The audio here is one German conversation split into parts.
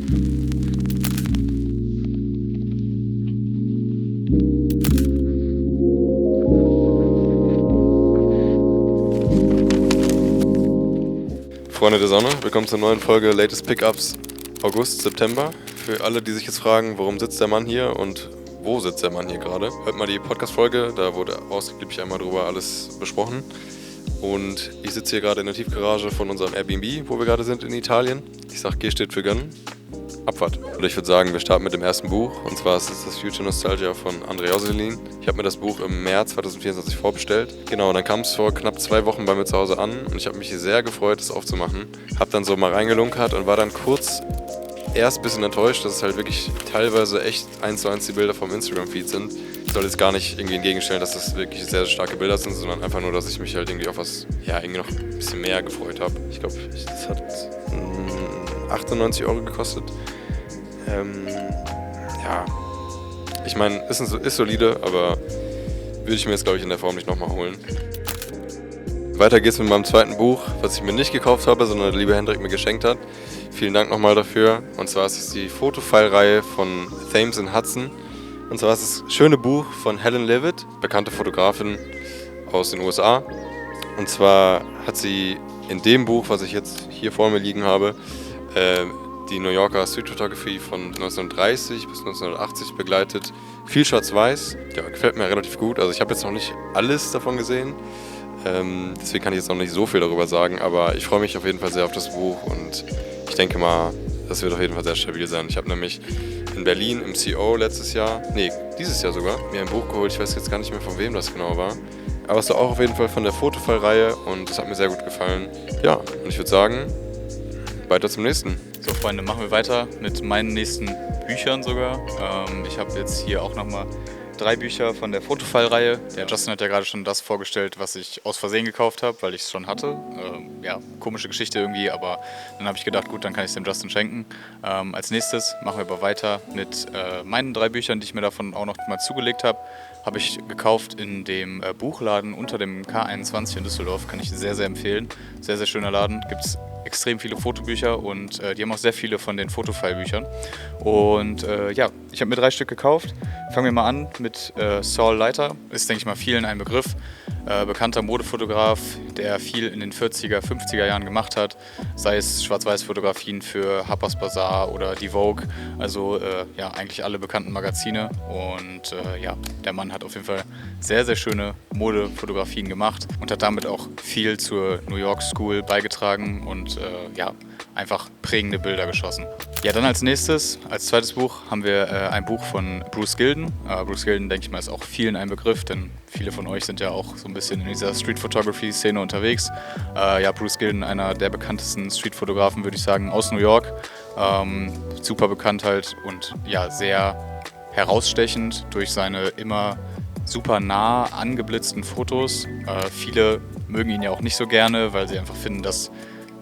Freunde der Sonne, willkommen zur neuen Folge Latest Pickups August, September. Für alle, die sich jetzt fragen, warum sitzt der Mann hier und wo sitzt der Mann hier gerade, hört mal die Podcast-Folge, da wurde ausgiebig einmal drüber alles besprochen. Und ich sitze hier gerade in der Tiefgarage von unserem Airbnb, wo wir gerade sind in Italien. Ich sag, G steht für gönnen. Abfahrt. Und ich würde sagen, wir starten mit dem ersten Buch. Und zwar ist es das Future Nostalgia von André Josselin. Ich habe mir das Buch im März 2024 vorbestellt. Genau, dann kam es vor knapp 2 Wochen bei mir zu Hause an. Und ich habe mich sehr gefreut, es aufzumachen. Habe dann so mal reingelunkert und war dann kurz erst ein bisschen enttäuscht, dass es halt wirklich teilweise echt 1:1 die Bilder vom Instagram-Feed sind. Ich soll jetzt gar nicht irgendwie entgegenstellen, dass das wirklich sehr, sehr starke Bilder sind, sondern einfach nur, dass ich mich halt irgendwie auf was, ja, irgendwie noch ein bisschen mehr gefreut habe. Ich glaube, das hat 98 € gekostet. Ja, ich meine, ist solide, aber würde ich mir jetzt, glaube ich, in der Form nicht nochmal holen. Weiter geht's mit meinem zweiten Buch, was ich mir nicht gekauft habe, sondern der liebe Hendrik mir geschenkt hat. Vielen Dank nochmal dafür. Und zwar ist es die Fotofile-Reihe von Thames & Hudson. Und zwar ist es das schöne Buch von Helen Levitt, bekannte Fotografin aus den USA. Und zwar hat sie in dem Buch, was ich jetzt hier vor mir liegen habe, die New Yorker Street Photography von 1930 bis 1980 begleitet. Viel schwarz-weiß, ja, gefällt mir relativ gut. Also ich habe jetzt noch nicht alles davon gesehen, deswegen kann ich jetzt noch nicht so viel darüber sagen, aber ich freue mich auf jeden Fall sehr auf das Buch und ich denke mal, das wird auf jeden Fall sehr stabil sein. Ich habe nämlich in Berlin im CO dieses Jahr sogar, mir ein Buch geholt, ich weiß jetzt gar nicht mehr von wem das genau war, aber es war auch auf jeden Fall von der Fotofile-Reihe und das hat mir sehr gut gefallen. Ja, und ich würde sagen, weiter zum nächsten. So, Freunde, machen wir weiter mit meinen nächsten Büchern sogar. Ich habe jetzt hier auch nochmal 3 Bücher von der Fotofile-Reihe. Der Justin hat ja gerade schon das vorgestellt, was ich aus Versehen gekauft habe, weil ich es schon hatte. Ja, komische Geschichte irgendwie, aber dann habe ich gedacht, gut, dann kann ich es dem Justin schenken. Als nächstes machen wir aber weiter mit meinen 3 Büchern, die ich mir davon auch noch mal zugelegt habe. Habe ich gekauft in dem Buchladen unter dem K21 in Düsseldorf. Kann ich sehr, sehr empfehlen. Sehr, sehr schöner Laden. Gibt es extrem viele Fotobücher und die haben auch sehr viele von den Fotofile-Büchern. Und ja, ich habe mir 3 Stück gekauft. Fangen wir mal an mit Saul Leiter. Ist, denke ich mal, vielen ein Begriff. Bekannter Modefotograf, der viel in den 40er, 50er Jahren gemacht hat, sei es Schwarz-Weiß-Fotografien für Harper's Bazaar oder die Vogue, also ja, eigentlich alle bekannten Magazine und ja, der Mann hat auf jeden Fall sehr, sehr schöne Modefotografien gemacht und hat damit auch viel zur New York School beigetragen und ja, einfach prägende Bilder geschossen. Ja, dann als nächstes, als zweites Buch, haben wir ein Buch von Bruce Gilden. Bruce Gilden, denke ich mal, ist auch vielen ein Begriff, denn viele von euch sind ja auch so ein bisschen in dieser Street-Photography-Szene unterwegs. Ja, Bruce Gilden, einer der bekanntesten Street-Fotografen, würde ich sagen, aus New York. Super bekannt halt und ja, sehr herausstechend durch seine immer super nah angeblitzten Fotos. Viele mögen ihn ja auch nicht so gerne, weil sie einfach finden, das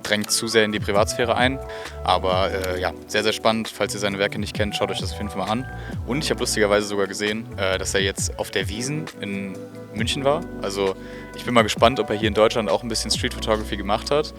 drängt zu sehr in die Privatsphäre ein. Aber ja, sehr, sehr spannend. Falls ihr seine Werke nicht kennt, schaut euch das auf jeden Fall mal an. Und ich habe lustigerweise sogar gesehen, dass er jetzt auf der Wiesn in München war. Also ich bin mal gespannt, ob er hier in Deutschland auch ein bisschen Street Photography gemacht hat.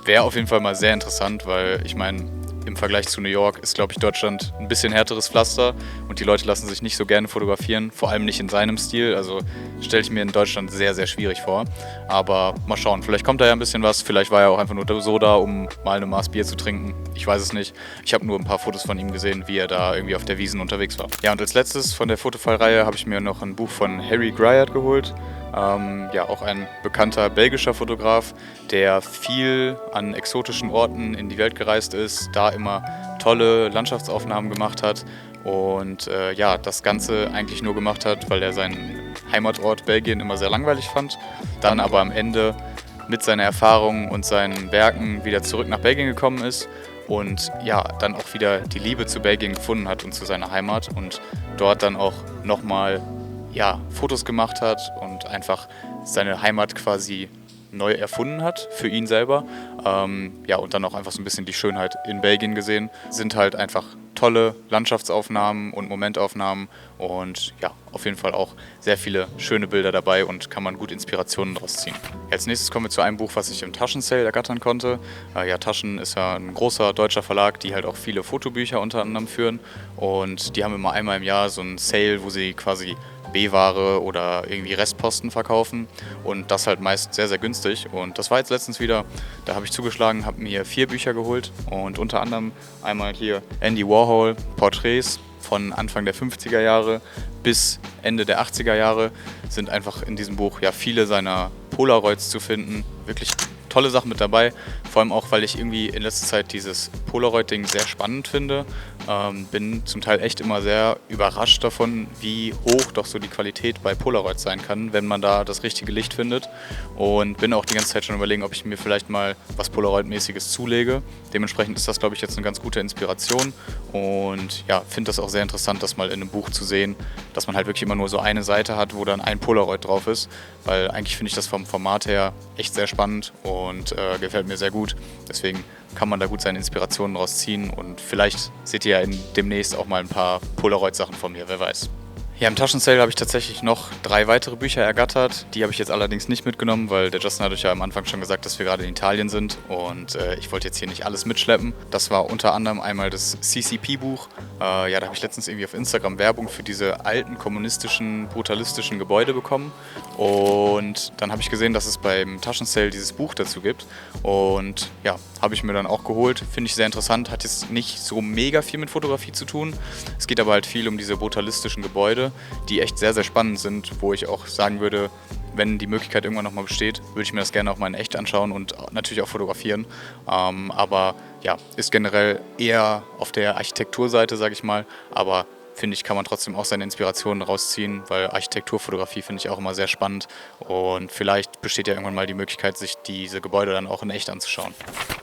Wäre auf jeden Fall mal sehr interessant, weil ich meine, im Vergleich zu New York ist, glaube ich, Deutschland ein bisschen härteres Pflaster und die Leute lassen sich nicht so gerne fotografieren, vor allem nicht in seinem Stil. Also stelle ich mir in Deutschland sehr, sehr schwierig vor. Aber mal schauen, vielleicht kommt da ja ein bisschen was. Vielleicht war er auch einfach nur so da, um mal eine Maß Bier zu trinken. Ich weiß es nicht. Ich habe nur ein paar Fotos von ihm gesehen, wie er da irgendwie auf der Wiesn unterwegs war. Ja, und als letztes von der Fotofile-Reihe habe ich mir noch ein Buch von Harry Gruyaert geholt. Ja, auch ein bekannter belgischer Fotograf, der viel an exotischen Orten in die Welt gereist ist, da immer tolle Landschaftsaufnahmen gemacht hat und ja, das Ganze eigentlich nur gemacht hat, weil er seinen Heimatort Belgien immer sehr langweilig fand, dann aber am Ende mit seiner Erfahrung und seinen Werken wieder zurück nach Belgien gekommen ist und ja, dann auch wieder die Liebe zu Belgien gefunden hat und zu seiner Heimat und dort dann auch nochmal Fotos gemacht hat und einfach seine Heimat quasi neu erfunden hat für ihn selber. Ja, und dann auch einfach so ein bisschen die Schönheit in Belgien gesehen. Sind halt einfach tolle Landschaftsaufnahmen und Momentaufnahmen und ja, auf jeden Fall auch sehr viele schöne Bilder dabei und kann man gut Inspirationen daraus ziehen. Als nächstes kommen wir zu einem Buch, was ich im Taschen-Sale ergattern konnte. Ja, Taschen ist ja ein großer deutscher Verlag, die halt auch viele Fotobücher unter anderem führen und die haben immer einmal im Jahr so einen Sale, wo sie quasi B-Ware oder irgendwie Restposten verkaufen und das halt meist sehr, sehr günstig. Und das war jetzt letztens wieder, da habe ich zugeschlagen, habe mir 4 Bücher geholt und unter anderem einmal hier Andy Warhol, Porträts von Anfang der 50er Jahre bis Ende der 80er Jahre sind einfach in diesem Buch ja viele seiner Polaroids zu finden. Wirklich tolle Sachen mit dabei, vor allem auch, weil ich irgendwie in letzter Zeit dieses Polaroid-Ding sehr spannend finde. Bin zum Teil echt immer sehr überrascht davon, wie hoch doch so die Qualität bei Polaroid sein kann, wenn man da das richtige Licht findet. Und bin auch die ganze Zeit schon überlegen, ob ich mir vielleicht mal was Polaroid-mäßiges zulege. Dementsprechend ist das, glaube ich, jetzt eine ganz gute Inspiration. Und ja, finde das auch sehr interessant, das mal in einem Buch zu sehen, dass man halt wirklich immer nur so eine Seite hat, wo dann ein Polaroid drauf ist. Weil eigentlich finde ich das vom Format her echt sehr spannend und gefällt mir sehr gut. Deswegen kann man da gut seine Inspirationen draus ziehen und vielleicht seht ihr ja demnächst auch mal ein paar Polaroid-Sachen von mir, wer weiß. Ja, im Taschen-Sale habe ich tatsächlich noch 3 weitere Bücher ergattert. Die habe ich jetzt allerdings nicht mitgenommen, weil der Justin hat euch ja am Anfang schon gesagt, dass wir gerade in Italien sind und ich wollte jetzt hier nicht alles mitschleppen. Das war unter anderem einmal das CCP-Buch. Ja, da habe ich letztens irgendwie auf Instagram Werbung für diese alten kommunistischen, brutalistischen Gebäude bekommen und dann habe ich gesehen, dass es beim Taschen-Sale dieses Buch dazu gibt und ja, habe ich mir dann auch geholt. Finde ich sehr interessant, hat jetzt nicht so mega viel mit Fotografie zu tun. Es geht aber halt viel um diese brutalistischen Gebäude, die echt sehr, sehr spannend sind, wo ich auch sagen würde, wenn die Möglichkeit irgendwann nochmal besteht, würde ich mir das gerne auch mal in echt anschauen und natürlich auch fotografieren. Aber ja, ist generell eher auf der Architekturseite, sage ich mal, aber finde ich, kann man trotzdem auch seine Inspirationen rausziehen, weil Architekturfotografie finde ich auch immer sehr spannend und vielleicht besteht ja irgendwann mal die Möglichkeit, sich diese Gebäude dann auch in echt anzuschauen.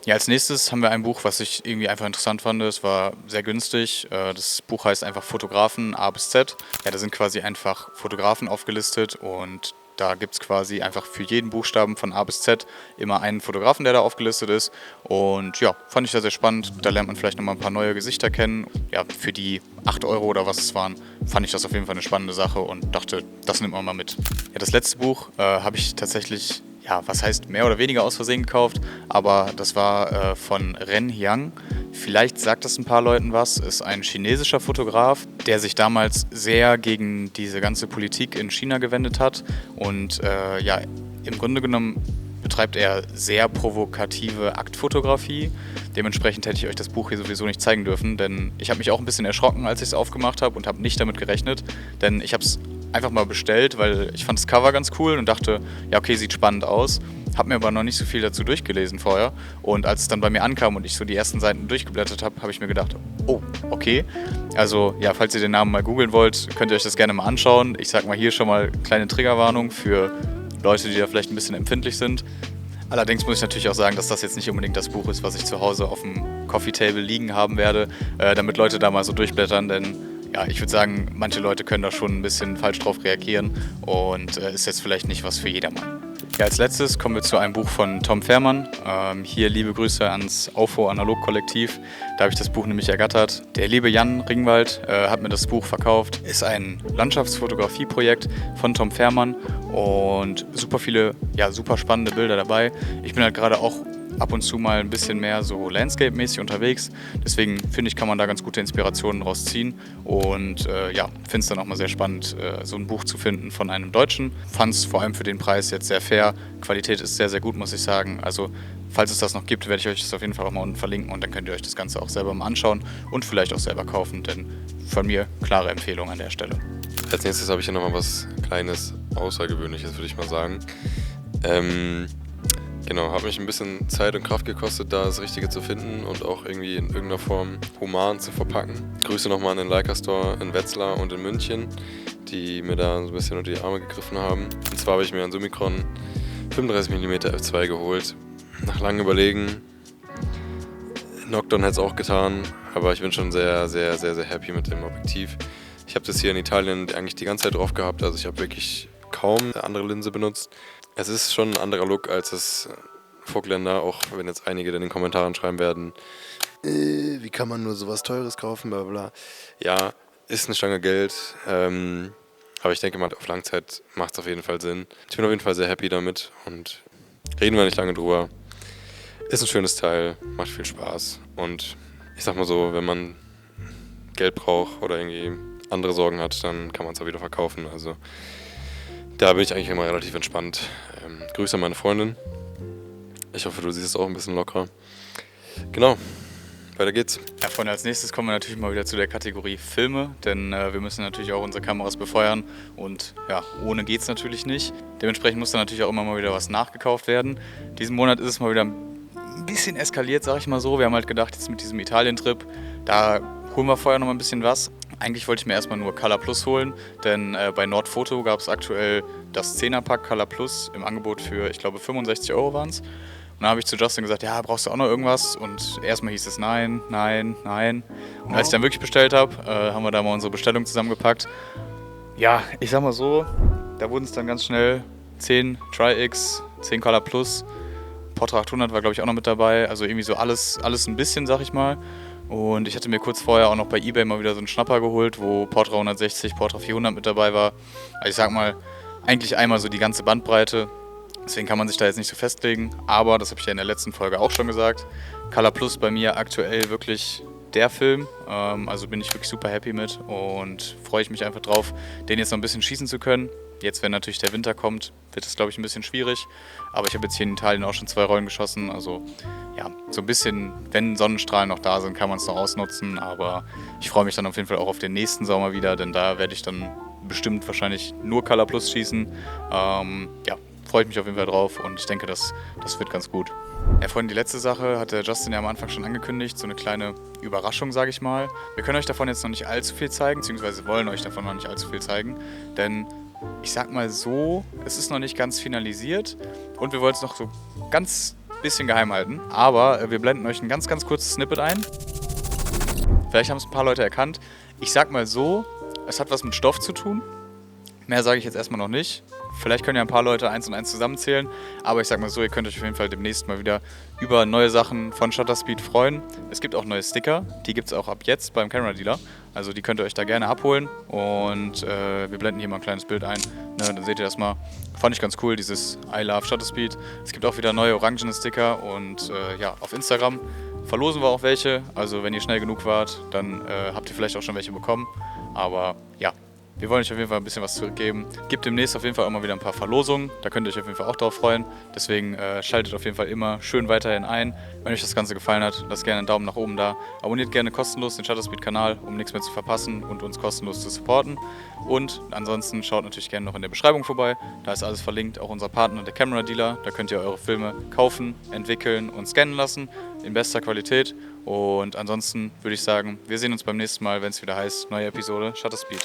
Ja, als nächstes haben wir ein Buch, was ich irgendwie einfach interessant fand. Es war sehr günstig. Das Buch heißt einfach Fotografen A bis Z. Ja, da sind quasi einfach Fotografen aufgelistet und da gibt es quasi einfach für jeden Buchstaben von A bis Z immer einen Fotografen, der da aufgelistet ist. Und ja, fand ich sehr, sehr spannend. Da lernt man vielleicht nochmal ein paar neue Gesichter kennen. Ja, für die 8 Euro oder was es waren, fand ich das auf jeden Fall eine spannende Sache und dachte, das nimmt man mal mit. Ja, das letzte Buch habe ich tatsächlich, ja, was heißt mehr oder weniger aus Versehen gekauft, aber das war von Ren Yang. Vielleicht sagt das ein paar Leuten was, ist ein chinesischer Fotograf, der sich damals sehr gegen diese ganze Politik in China gewendet hat und ja, im Grunde genommen betreibt er sehr provokative Aktfotografie. Dementsprechend hätte ich euch das Buch hier sowieso nicht zeigen dürfen, denn ich habe mich auch ein bisschen erschrocken, als ich es aufgemacht habe und habe nicht damit gerechnet, denn ich habe es einfach mal bestellt, weil ich fand das Cover ganz cool und dachte, ja okay, sieht spannend aus. Habe mir aber noch nicht so viel dazu durchgelesen vorher und als es dann bei mir ankam und ich so die ersten Seiten durchgeblättert habe, habe ich mir gedacht, oh, okay. Also ja, falls ihr den Namen mal googeln wollt, könnt ihr euch das gerne mal anschauen. Ich sag mal hier schon mal kleine Triggerwarnung für Leute, die da vielleicht ein bisschen empfindlich sind. Allerdings muss ich natürlich auch sagen, dass das jetzt nicht unbedingt das Buch ist, was ich zu Hause auf dem Coffee Table liegen haben werde, damit Leute da mal so durchblättern, denn ja, ich würde sagen, manche Leute können da schon ein bisschen falsch drauf reagieren und ist jetzt vielleicht nicht was für jedermann. Ja, als letztes kommen wir zu einem Buch von Tom Fairmann. Hier liebe Grüße ans AUFO Analog Kollektiv. Da habe ich das Buch nämlich ergattert. Der liebe Jan Ringwald hat mir das Buch verkauft. Ist ein Landschaftsfotografieprojekt von Tom Fairmann und super viele, ja, super spannende Bilder dabei. Ich bin halt gerade auch ab und zu mal ein bisschen mehr so Landscape-mäßig unterwegs. Deswegen finde ich, kann man da ganz gute Inspirationen rausziehen. Und ja, finde es dann auch mal sehr spannend, so ein Buch zu finden von einem Deutschen. Fand es vor allem für den Preis jetzt sehr fair. Qualität ist sehr, sehr gut, muss ich sagen. Also falls es das noch gibt, werde ich euch das auf jeden Fall auch mal unten verlinken und dann könnt ihr euch das Ganze auch selber mal anschauen und vielleicht auch selber kaufen, denn von mir klare Empfehlung an der Stelle. Als nächstes habe ich hier nochmal was Kleines, Außergewöhnliches, würde ich mal sagen. Genau, hat mich ein bisschen Zeit und Kraft gekostet, da das Richtige zu finden und auch irgendwie in irgendeiner Form human zu verpacken. Grüße nochmal an den Leica Store in Wetzlar und in München, die mir da so ein bisschen unter die Arme gegriffen haben. Und zwar habe ich mir einen Summicron 35mm f2 geholt. Nach langem Überlegen, Nocton hätte es auch getan, aber ich bin schon sehr, sehr, sehr, sehr happy mit dem Objektiv. Ich habe das hier in Italien eigentlich die ganze Zeit drauf gehabt, also ich habe wirklich kaum eine andere Linse benutzt. Es ist schon ein anderer Look als das Vogtländer, auch wenn jetzt einige in den Kommentaren schreiben werden, wie kann man nur sowas Teures kaufen, bla bla. Ja, ist eine Stange Geld, aber ich denke mal, auf Langzeit macht es auf jeden Fall Sinn. Ich bin auf jeden Fall sehr happy damit und reden wir nicht lange drüber. Ist ein schönes Teil, macht viel Spaß und ich sag mal so, wenn man Geld braucht oder irgendwie andere Sorgen hat, dann kann man es auch wieder verkaufen. Also da bin ich eigentlich immer relativ entspannt. Grüße an meine Freundin. Ich hoffe, du siehst es auch ein bisschen lockerer. Genau, weiter geht's. Ja, Freunde, als nächstes kommen wir natürlich mal wieder zu der Kategorie Filme, denn wir müssen natürlich auch unsere Kameras befeuern und ja, ohne geht's natürlich nicht. Dementsprechend muss dann natürlich auch immer mal wieder was nachgekauft werden. Diesen Monat ist es mal wieder ein bisschen eskaliert, sag ich mal so. Wir haben halt gedacht, jetzt mit diesem Italien-Trip, da holen wir vorher noch mal ein bisschen was. Eigentlich wollte ich mir erstmal nur Color Plus holen, denn bei Nordfoto gab es aktuell das 10er-Pack Color Plus im Angebot für, ich glaube, 65 Euro waren es. Und dann habe ich zu Justin gesagt, ja, brauchst du auch noch irgendwas? Und erstmal hieß es nein, nein, nein. Und als ich dann wirklich bestellt habe, haben wir da mal unsere Bestellung zusammengepackt. Ja, ich sag mal so, da wurden es dann ganz schnell 10 Tri-X, 10 Color Plus. Portra 800 war, glaube ich, auch noch mit dabei. Also irgendwie so alles ein bisschen, sag ich mal. Und ich hatte mir kurz vorher auch noch bei eBay mal wieder so einen Schnapper geholt, wo Portra 160, Portra 400 mit dabei war. Also ich sag mal, eigentlich einmal so die ganze Bandbreite. Deswegen kann man sich da jetzt nicht so festlegen. Aber, das habe ich ja in der letzten Folge auch schon gesagt, Color Plus bei mir aktuell wirklich der Film. Also bin ich wirklich super happy mit und freue ich mich einfach drauf, den jetzt noch ein bisschen schießen zu können. Jetzt, wenn natürlich der Winter kommt, wird es, glaube ich, ein bisschen schwierig. Aber ich habe jetzt hier in Italien auch schon 2 Rollen geschossen. Also ja, so ein bisschen, wenn Sonnenstrahlen noch da sind, kann man es noch ausnutzen. Aber ich freue mich dann auf jeden Fall auch auf den nächsten Sommer wieder, denn da werde ich dann bestimmt wahrscheinlich nur Color Plus schießen. Ja, freue ich mich auf jeden Fall drauf und ich denke, das wird ganz gut. Ja, Freunde, die letzte Sache hat der Justin ja am Anfang schon angekündigt, so eine kleine Überraschung, sage ich mal. Wir können euch davon jetzt noch nicht allzu viel zeigen, beziehungsweise wollen euch davon noch nicht allzu viel zeigen, denn ich sag mal so, es ist noch nicht ganz finalisiert und wir wollen es noch so ganz bisschen geheim halten, aber wir blenden euch ein ganz, ganz kurzes Snippet ein. Vielleicht haben es ein paar Leute erkannt. Ich sag mal so, es hat was mit Stoff zu tun. Mehr sage ich jetzt erstmal noch nicht. Vielleicht können ja ein paar Leute 1 und 1 zusammenzählen, aber ich sag mal so, ihr könnt euch auf jeden Fall demnächst mal wieder über neue Sachen von Shutterspeed freuen. Es gibt auch neue Sticker, die gibt es auch ab jetzt beim Camera Dealer, also die könnt ihr euch da gerne abholen und wir blenden hier mal ein kleines Bild ein, ne, dann seht ihr das mal. Fand ich ganz cool, dieses I Love Shutterspeed. Es gibt auch wieder neue orangene Sticker und ja, auf Instagram verlosen wir auch welche, also wenn ihr schnell genug wart, dann habt ihr vielleicht auch schon welche bekommen, aber ja. Wir wollen euch auf jeden Fall ein bisschen was zurückgeben. Gibt demnächst auf jeden Fall auch mal wieder ein paar Verlosungen. Da könnt ihr euch auf jeden Fall auch drauf freuen. Deswegen schaltet auf jeden Fall immer schön weiterhin ein. Wenn euch das Ganze gefallen hat, lasst gerne einen Daumen nach oben da. Abonniert gerne kostenlos den Shutterspeed-Kanal, um nichts mehr zu verpassen und uns kostenlos zu supporten. Und ansonsten schaut natürlich gerne noch in der Beschreibung vorbei. Da ist alles verlinkt, auch unser Partner, der Camera Dealer. Da könnt ihr eure Filme kaufen, entwickeln und scannen lassen in bester Qualität. Und ansonsten würde ich sagen, wir sehen uns beim nächsten Mal, wenn es wieder heißt, neue Episode Shutterspeed.